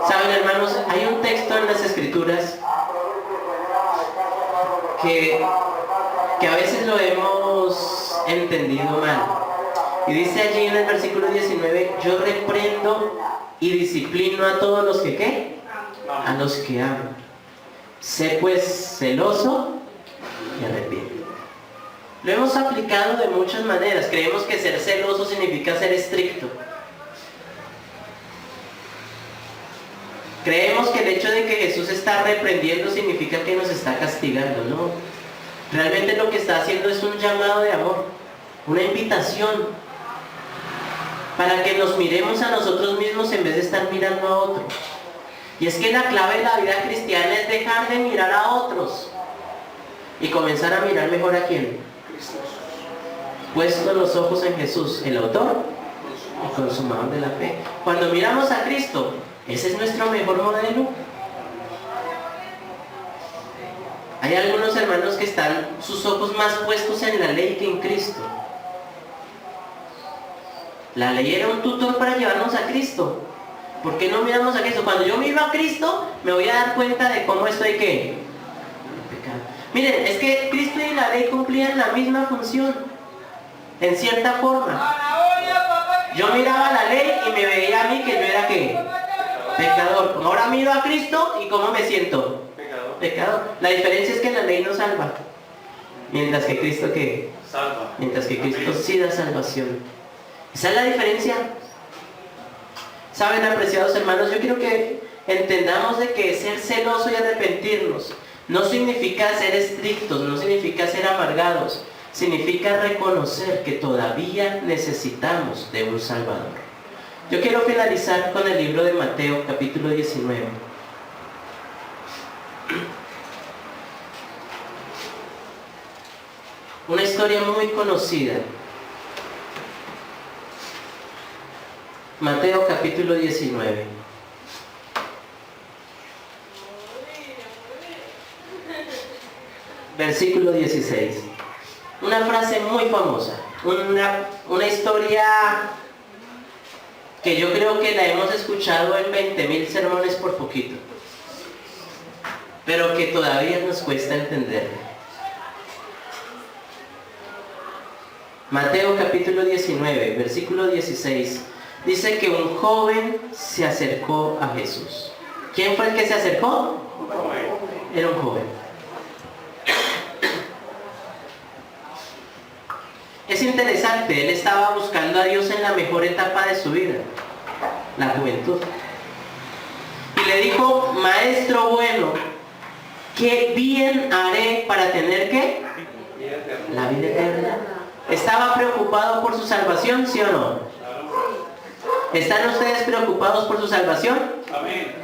Saben, hermanos, hay un texto en las Escrituras que a veces lo hemos entendido mal. Y dice allí en el versículo 19: yo reprendo y disciplino a todos los que ¿qué? A los que amo. Sé pues celoso y arrepiente. Lo hemos aplicado de muchas maneras. Creemos que ser celoso significa ser estricto. Creemos que el hecho de que Jesús está reprendiendo significa que nos está castigando. No. Realmente lo que está haciendo es un llamado de amor, una invitación, para que nos miremos a nosotros mismos en vez de estar mirando a otros. Y es que la clave de la vida cristiana es dejar de mirar a otros y comenzar a mirar mejor a quién. Puesto los ojos en Jesús, el autor y consumador de la fe. Cuando miramos a Cristo, ese es nuestro mejor modelo. Hay algunos hermanos que están sus ojos más puestos en la ley que en Cristo. La ley era un tutor para llevarnos a Cristo. ¿Por qué no miramos a Cristo? Cuando yo miro a Cristo, me voy a dar cuenta de cómo estoy ¿qué? Pecado. Miren, es que Cristo y la ley cumplían la misma función, en cierta forma. Yo miraba la ley y me veía a mí que yo era ¿qué? Pecador. Ahora miro a Cristo y ¿cómo me siento? pecador. La diferencia es que la ley no salva. Mientras que Cristo, ¿qué? Salva. Mientras que Cristo Amén. sí da salvación. Esa es la diferencia. Saben, apreciados hermanos, yo quiero que entendamos de que ser celoso y arrepentirnos no significa ser estrictos, no significa ser amargados, significa reconocer que todavía necesitamos de un Salvador. Yo quiero finalizar con el libro de Mateo, capítulo 19. Una historia muy conocida. Mateo capítulo 19. Versículo 16. Una frase muy famosa. Una historia que yo creo que la hemos escuchado en 20.000 sermones por poquito. Pero que todavía nos cuesta entenderla. Mateo capítulo 19, versículo 16. Dice que un joven se acercó a Jesús. ¿Quién fue el que se acercó? Era un joven. Es interesante, él estaba buscando a Dios en la mejor etapa de su vida, la juventud. Y le dijo, maestro bueno, ¿qué bien haré para tener qué? La vida eterna. ¿Estaba preocupado por su salvación, sí o no? ¿Están ustedes preocupados por su salvación? Amén.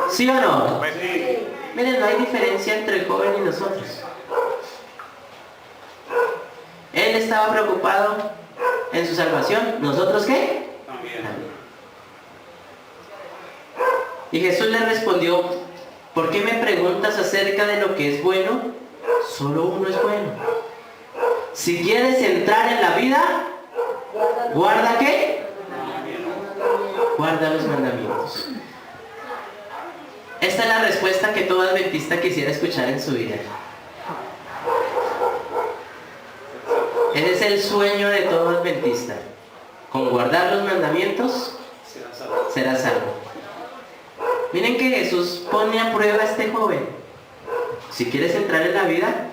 ¿Sí o no? Sí. Miren, no hay diferencia entre el joven y nosotros. Él estaba preocupado en su salvación. ¿Nosotros qué? También. Y Jesús le respondió, ¿por qué me preguntas acerca de lo que es bueno? Solo uno es bueno. Si quieres entrar en la vida, ¿guarda qué? Guarda los mandamientos. Esta es la respuesta que todo adventista quisiera escuchar en su vida. Ese es el sueño de todo adventista. Con guardar los mandamientos, será salvo. Miren que Jesús pone a prueba a este joven. Si quieres entrar en la vida,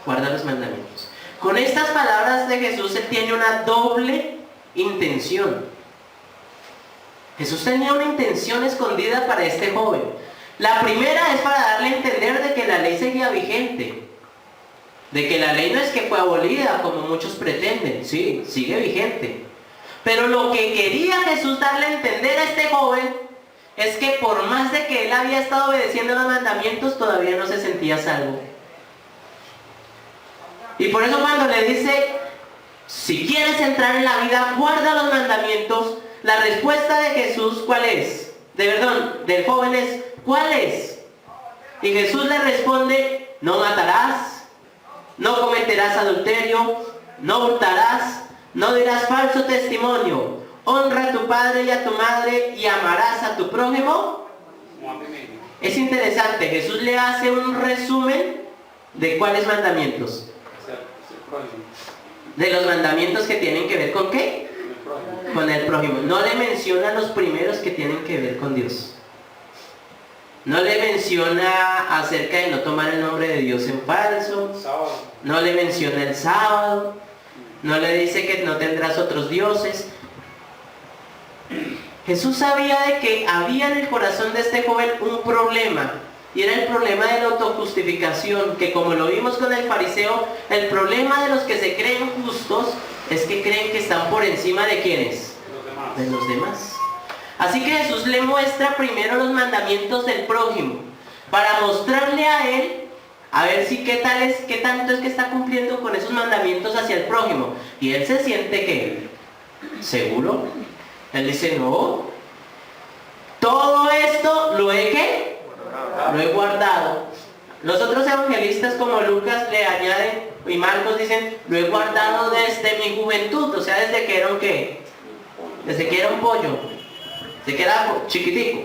guarda los mandamientos. Con estas palabras de Jesús, él tiene una doble intención. Jesús tenía una intención escondida para este joven. La primera es para darle a entender de que la ley seguía vigente. De que la ley no es que fue abolida, como muchos pretenden. Sí, sigue vigente. Pero lo que quería Jesús darle a entender a este joven es que por más de que él había estado obedeciendo los mandamientos, todavía no se sentía salvo. Y por eso cuando le dice, si quieres entrar en la vida, guarda los mandamientos, la respuesta de Jesús, ¿cuál es? Del joven es, ¿cuál es? Y Jesús le responde, no matarás, no cometerás adulterio, no hurtarás, no dirás falso testimonio, honra a tu padre y a tu madre y amarás a tu prójimo. Es interesante, Jesús le hace un resumen de cuáles mandamientos. De los mandamientos que tienen que ver con ¿qué? Con el prójimo. No le menciona los primeros que tienen que ver con Dios. No le menciona acerca de no tomar el nombre de Dios en falso. No le menciona el sábado. No le dice que no tendrás otros dioses. Jesús sabía de que había en el corazón de este joven un problema. Y era el problema de la autojustificación, que como lo vimos con el fariseo, el problema de los que se creen justos es que creen que están por encima de ¿quiénes? De los demás. Así que Jesús le muestra primero los mandamientos del prójimo, para mostrarle a él, a ver si qué tanto es que está cumpliendo con esos mandamientos hacia el prójimo. Y él se siente ¿qué? ¿Seguro? Él dice, no, todo esto lo he ¿qué? Lo he guardado. Los otros evangelistas como Lucas le añaden y Marcos dicen, lo he guardado desde mi juventud, o sea, desde que era un ¿qué? Desde que era un pollo, desde que era chiquitico.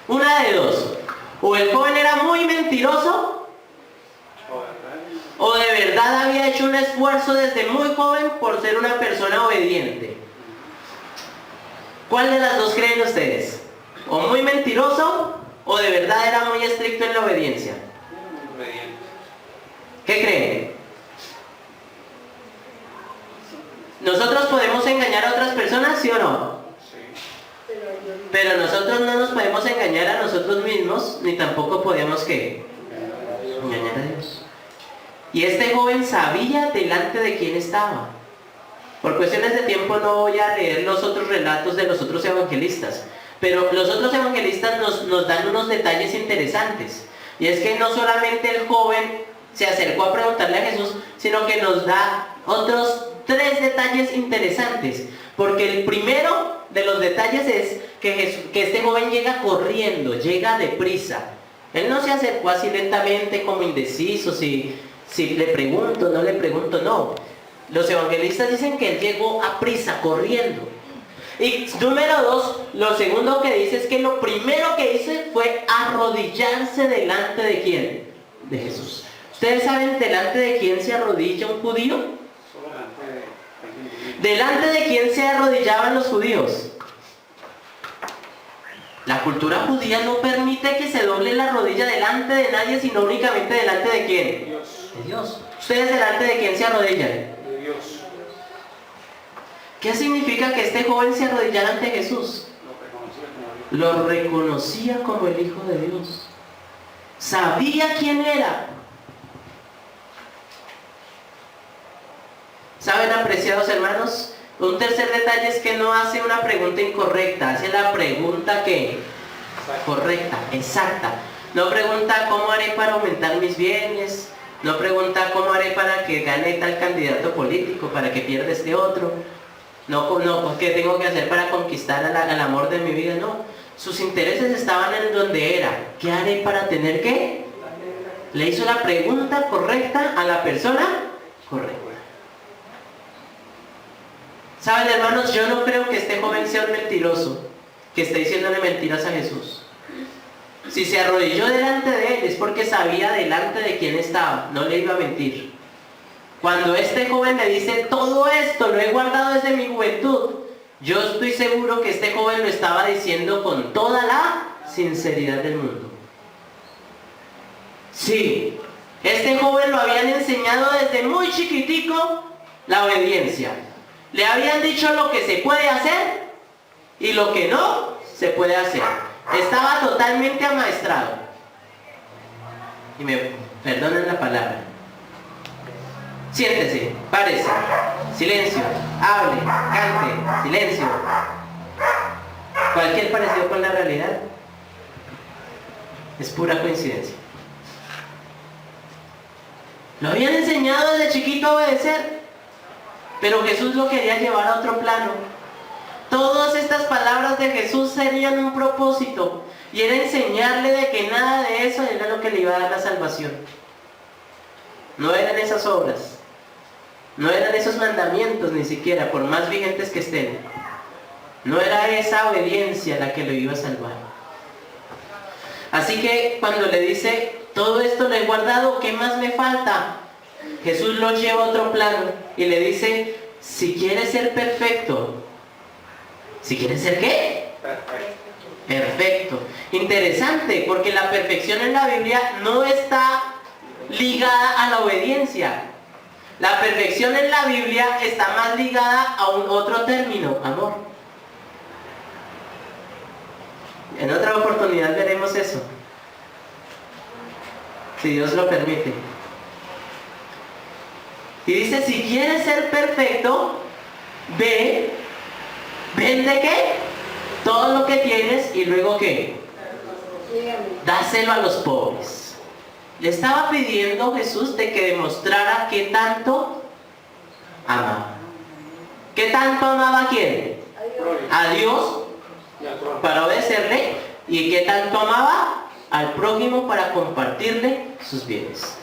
Una de dos, o el joven era muy mentiroso, o de verdad había hecho un esfuerzo desde muy joven por ser una persona obediente. ¿Cuál de las dos creen ustedes? ¿O muy mentiroso ¿O de verdad era muy estricto en la obediencia? Obediente. ¿Qué creen? ¿Nosotros podemos engañar a otras personas, sí o no? Sí. Pero nosotros no nos podemos engañar a nosotros mismos, ni tampoco podemos, ¿qué? Engañar a Dios. Y este joven sabía delante de quién estaba. Por cuestiones de tiempo no voy a leer los otros relatos de los otros evangelistas, pero los otros evangelistas nos dan unos detalles interesantes. Y es que no solamente el joven se acercó a preguntarle a Jesús, sino que nos da otros 3 detalles interesantes. Porque el primero de los detalles es que este joven llega corriendo, llega deprisa. Él no se acercó así lentamente como indeciso, si le pregunto, no le pregunto, no. Los evangelistas dicen que él llegó a prisa, corriendo. Y número 2, lo segundo que dice es que lo primero que hizo fue arrodillarse delante de ¿quién? De Jesús. ¿Ustedes saben delante de quién se arrodilla un judío? ¿Delante de quién se arrodillaban los judíos? La cultura judía no permite que se doble la rodilla delante de nadie, sino únicamente delante de ¿quién? Dios. De Dios. ¿Ustedes delante de quién se arrodillan? De Dios. ¿Qué significa que este joven se arrodillara ante Jesús? Lo reconocía como Dios. Lo reconocía como el Hijo de Dios. Sabía quién era. ¿Saben, apreciados hermanos? Un tercer detalle es que no hace una pregunta incorrecta, hace la pregunta que correcta, exacta. No pregunta cómo haré para aumentar mis bienes, no pregunta cómo haré para que gane tal candidato político, para que pierda este otro, no, qué tengo que hacer para conquistar al amor de mi vida, no. Sus intereses estaban en donde era. ¿Qué haré para tener qué? Le hizo la pregunta correcta a la persona correcta. ¿Saben, hermanos? Yo no creo que este joven sea un mentiroso, que esté diciéndole mentiras a Jesús. Si se arrodilló delante de él es porque sabía delante de quién estaba, no le iba a mentir. Cuando este joven le dice, todo esto lo he guardado desde mi juventud, yo estoy seguro que este joven lo estaba diciendo con toda la sinceridad del mundo. Sí, este joven lo habían enseñado desde muy chiquitico la obediencia. Le habían dicho lo que se puede hacer y lo que no se puede hacer. Estaba totalmente amaestrado. Y me perdonen la palabra. Siéntese, párese, silencio, hable, cante, silencio. Cualquier parecido con la realidad es pura coincidencia. Lo habían enseñado desde chiquito a obedecer. Pero Jesús lo quería llevar a otro plano. Todas estas palabras de Jesús serían un propósito. Y era enseñarle de que nada de eso era lo que le iba a dar la salvación. No eran esas obras. No eran esos mandamientos ni siquiera, por más vigentes que estén. No era esa obediencia la que lo iba a salvar. Así que cuando le dice, todo esto lo he guardado, ¿qué más me falta? Jesús lo lleva a otro plano y le dice, si quieres ser perfecto, ¿si quieres ser qué? Perfecto. Perfecto. Interesante, porque la perfección en la Biblia no está ligada a la obediencia. La perfección en la Biblia está más ligada a un otro término, amor. En otra oportunidad veremos eso, si Dios lo permite. Y dice, si quieres ser perfecto, ve, vende qué, todo lo que tienes y luego qué, dáselo a los pobres. Le estaba pidiendo Jesús de que demostrara qué tanto amaba. ¿Qué tanto amaba a quién? A Dios para obedecerle, y qué tanto amaba al prójimo para compartirle sus bienes.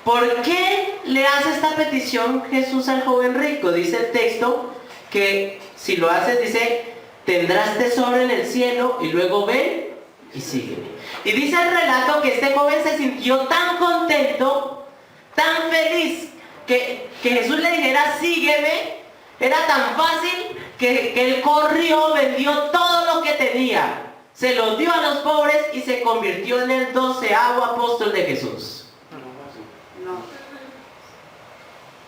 ¿Por qué le hace esta petición Jesús al joven rico? Dice el texto que si lo haces, dice, tendrás tesoro en el cielo y luego ven y sígueme. Y dice el relato que este joven se sintió tan contento, tan feliz, que Jesús le dijera, sígueme, era tan fácil que él corrió, vendió todo lo que tenía, se los dio a los pobres y se convirtió en el 12º apóstol de Jesús. No.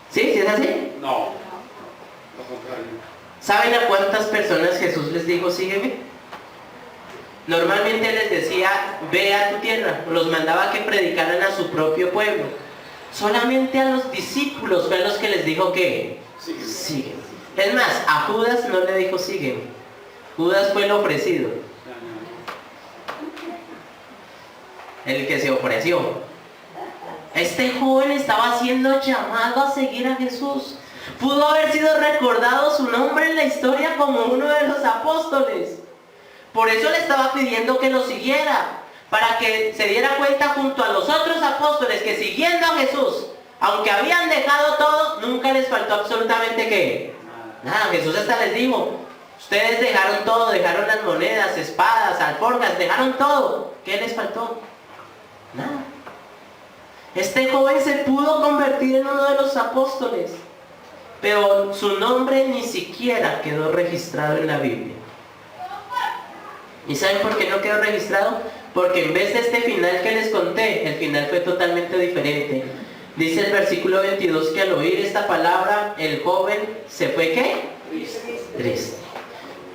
¿Sí? ¿Sí es así? No, lo contrario. ¿Saben a cuántas personas Jesús les dijo, sígueme? Normalmente les decía, ve a tu tierra. Los mandaba a que predicaran a su propio pueblo. Solamente a los discípulos fue a los que les dijo que Sígueme. sígueme. Es más, a Judas no le dijo sígueme. Judas fue el ofrecido, el que se ofreció. Este joven estaba siendo llamado a seguir a Jesús. Pudo haber sido recordado su nombre en la historia como uno de los apóstoles. Por eso le estaba pidiendo que lo siguiera, para que se diera cuenta junto a los otros apóstoles que siguiendo a Jesús, aunque habían dejado todo, nunca les faltó absolutamente ¿qué? Nada. Jesús hasta les dijo, ustedes dejaron todo, dejaron las monedas, espadas, alforjas, dejaron todo. ¿Qué les faltó? Nada. Este joven se pudo convertir en uno de los apóstoles, pero su nombre ni siquiera quedó registrado en la Biblia. ¿Y saben por qué no quedó registrado? Porque en vez de este final que les conté, el final fue totalmente diferente. Dice el versículo 22 que al oír esta palabra, el joven se fue ¿qué? Triste.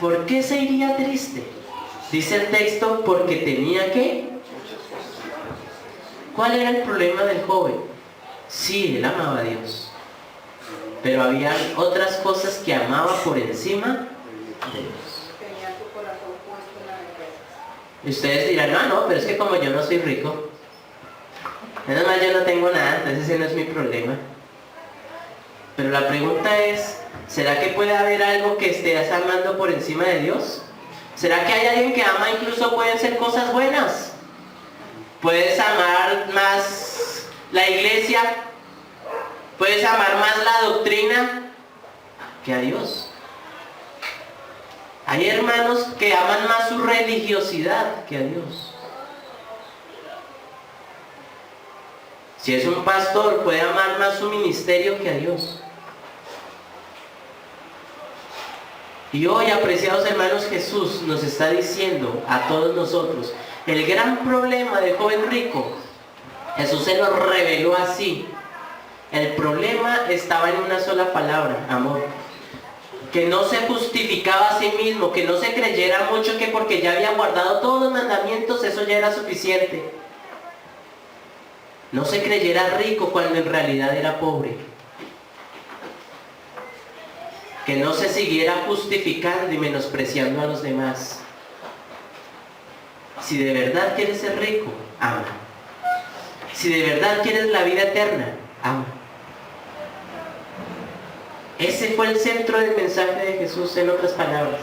¿Por qué se iría triste? Dice el texto, porque tenía ¿qué? ¿Cuál era el problema del joven? Sí, él amaba a Dios, pero había otras cosas que amaba por encima de Dios. Tenía su corazón puesto en la riqueza. Y ustedes dirán, no, pero es que como yo no soy rico, menos mal yo no tengo nada, entonces ese no es mi problema. Pero la pregunta es, ¿será que puede haber algo que estés amando por encima de Dios? ¿Será que hay alguien que ama incluso pueden ser cosas buenas? Puedes amar más la iglesia, puedes amar más la doctrina que a Dios. Hay hermanos que aman más su religiosidad que a Dios. Si es un pastor, puede amar más su ministerio que a Dios. Y hoy, apreciados hermanos, Jesús nos está diciendo a todos nosotros, el gran problema del joven rico, Jesús se lo reveló así. El problema estaba en una sola palabra, amor. Que no se justificaba a sí mismo, que no se creyera mucho que porque ya había guardado todos los mandamientos, eso ya era suficiente. No se creyera rico cuando en realidad era pobre. Que no se siguiera justificando y menospreciando a los demás. Si de verdad quieres ser rico, ama. Si de verdad quieres la vida eterna, ama. Ese fue el centro del mensaje de Jesús, en otras palabras.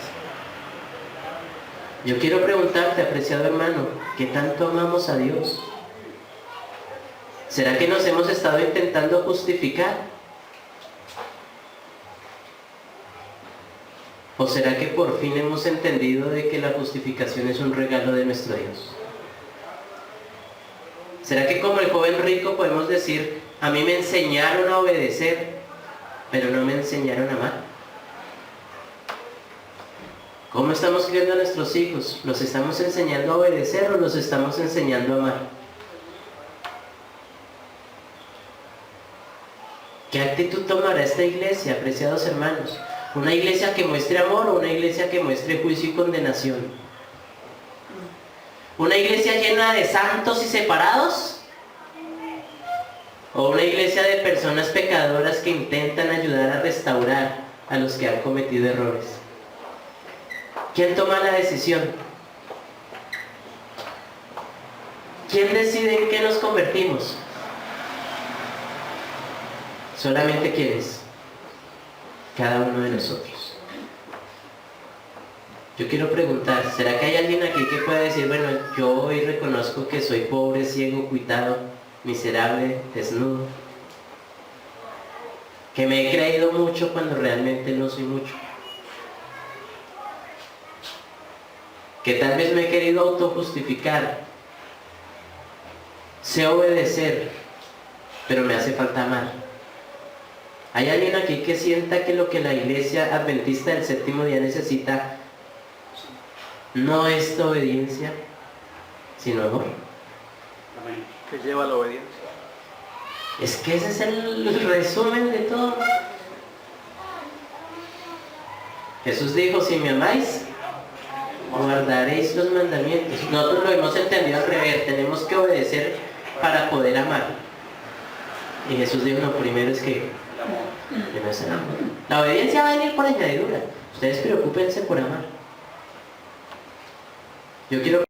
Yo quiero preguntarte, apreciado hermano, ¿qué tanto amamos a Dios? ¿Será que nos hemos estado intentando justificar? ¿O será que por fin hemos entendido de que la justificación es un regalo de nuestro Dios? ¿Será que como el joven rico podemos decir, a mí me enseñaron a obedecer, pero no me enseñaron a amar? ¿Cómo estamos criando a nuestros hijos? ¿Los estamos enseñando a obedecer o los estamos enseñando a amar? ¿Qué actitud tomará esta iglesia, apreciados hermanos? ¿Una iglesia que muestre amor o una iglesia que muestre juicio y condenación? ¿Una iglesia llena de santos y separados? ¿O una iglesia de personas pecadoras que intentan ayudar a restaurar a los que han cometido errores? ¿Quién toma la decisión? ¿Quién decide en qué nos convertimos? Solamente ¿quiénes? Cada uno de nosotros. Yo quiero preguntar, ¿será que hay alguien aquí que pueda decir, bueno, yo hoy reconozco que soy pobre, ciego, cuitado, miserable, desnudo? Que me he creído mucho cuando realmente no soy mucho. Que tal vez me he querido autojustificar. Sé obedecer, pero me hace falta amar. ¿Hay alguien aquí que sienta que lo que la iglesia adventista del séptimo día necesita no es obediencia, sino amor. Amén. Que lleva la obediencia. Es que ese es el resumen de todo. Jesús dijo, si me amáis, guardaréis los mandamientos. Nosotros lo hemos entendido al revés, tenemos que obedecer para poder amar. Y Jesús dijo, lo primero es que no es el amor. La obediencia va a venir por añadidura. Ustedes preocúpense por amar. Yo quiero